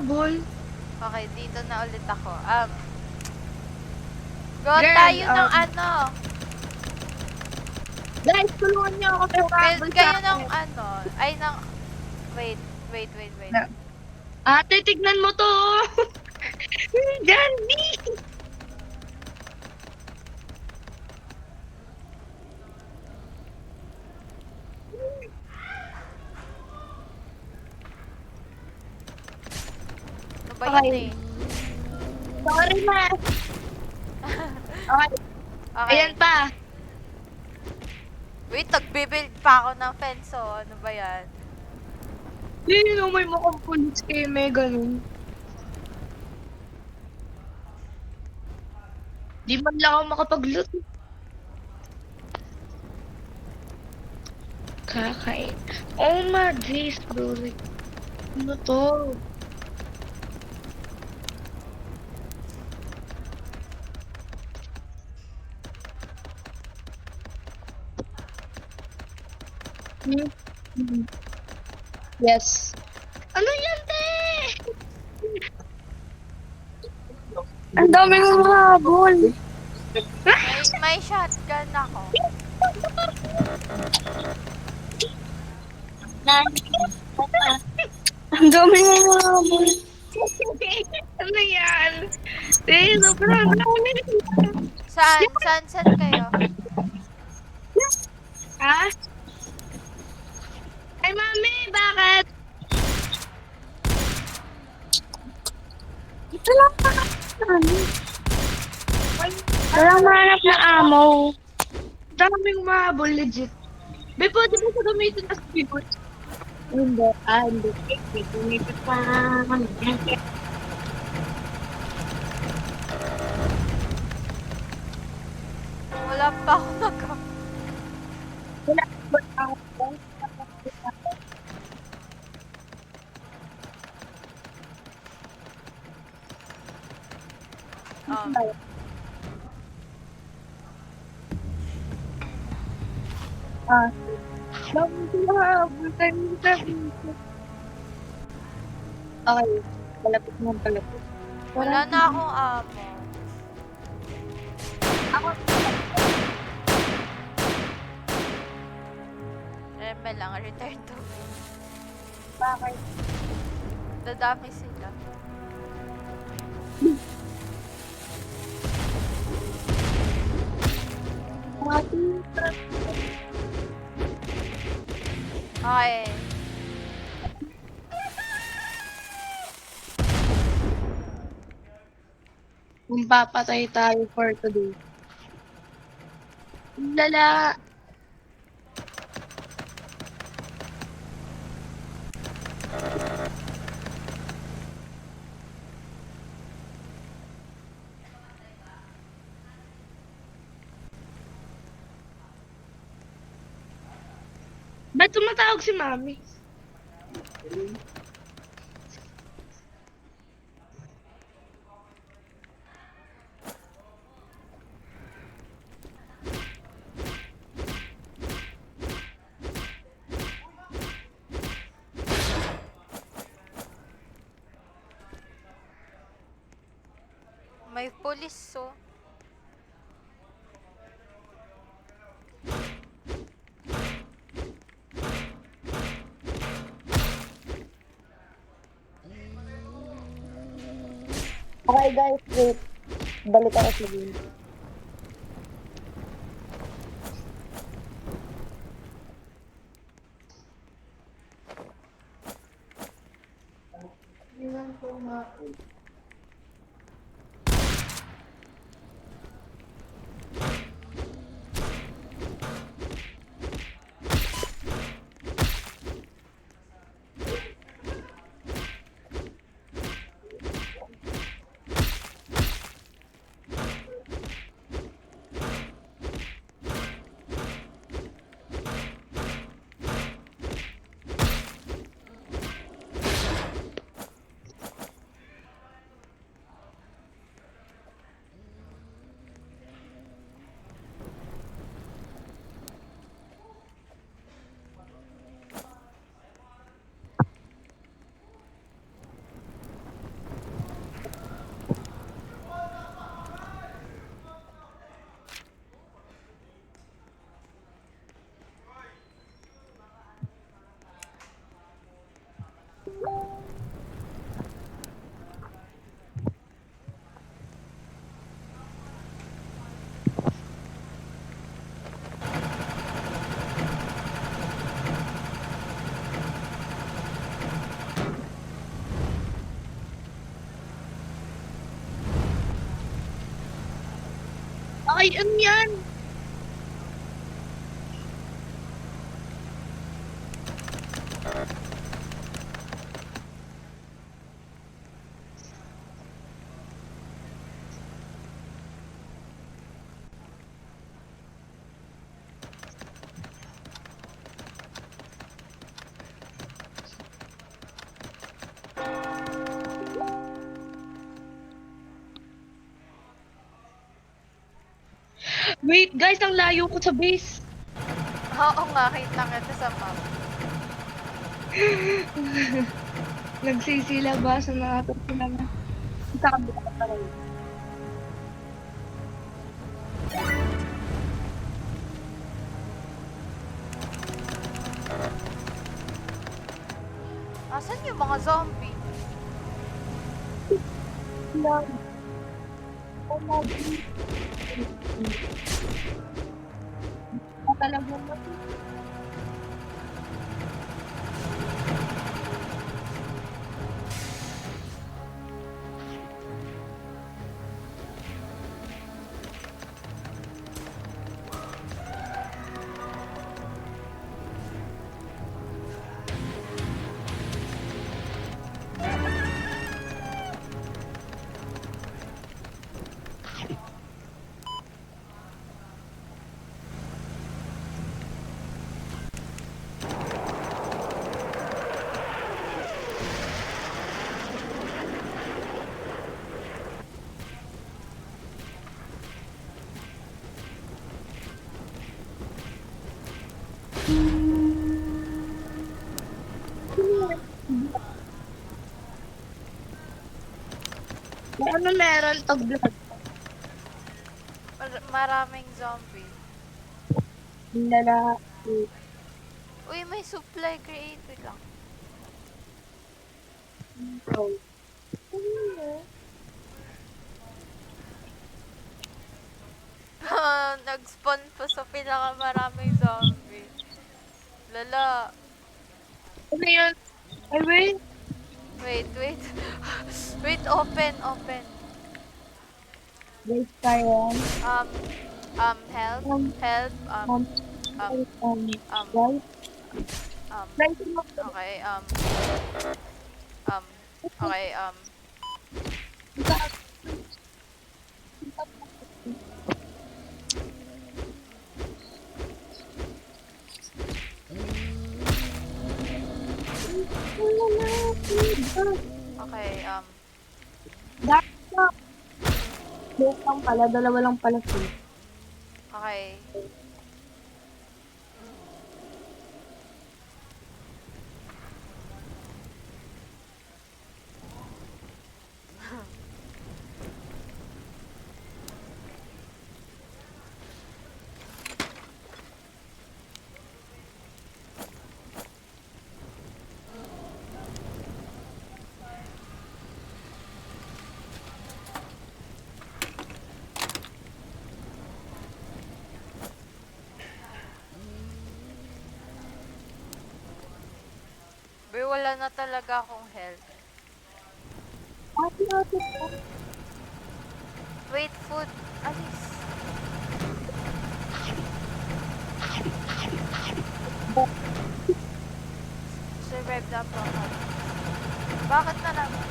humabol. Okay, dito na ulit ako. Go Girl, tayo ng ano. Guys, tulungan niyo ako may humabol Build sa kayo ng akin. ano. Ay, ng... Wait. Ate, tignan mo to. Jandy! Ano ba yun Okay. eh? Sorry na. Okay. Okay. Ayan pa. Wait, nagbibuild pa ako ng fence oh. Ano ba yan? Hindi no, may mukhang pulis kayo, may ganun. Di man lang ako makapag-loot. Kakain. Oh my days, bro. Ano to? Yes. Ano yan, te? Ang daming habol. May shotgun ako. Ang daming habol. Ano yan? Te, sobrang dami. Saan kayo? Ha? Ay, mami, bakit? Ito lang pa. Wala mahanap na ammo. Daming mahabol, legit. Be, pwede mo sa gamitin as pivot. Hindi. Hindi. Gamitin pa. Wala pa ako Wala ba ako? Okay, palapit mo palapit. Wala na akong ammo. Ako, Remember lang, return to me. bakit? Dadami sila. Okay. Kung papatay tayo for today. Lala. Ba't tumatawag si Mami? May pulis oh. Okay guys, wait. Balik ako sa game. Ay, ano yan? Wait, guys, ang layo ko sa base. Oo nga, kita kita sa map. Nagsisilabasan na ito sila na. Sa kabila pa rin. Asan yung mga zombie? Lang. Oh, my God. Talaga ba? Ano meron to blood? Maraming zombie. Lalaki. Uy, may supply crate. Wait lang. Oh. Nag-spawn pa sa pinakamaraming zombie. Lala. Ano yun? Ay, wait. Wait, wait. Wait, open, open. Guys, tayo. Help, help, Guys, guys, okay, okay, okay, Dapat. Both lang pala, dalawa lang pala sila. okay. Be, wala na talaga akong health. Wait, food. Alis. Survive na po ako. Bakit na lang?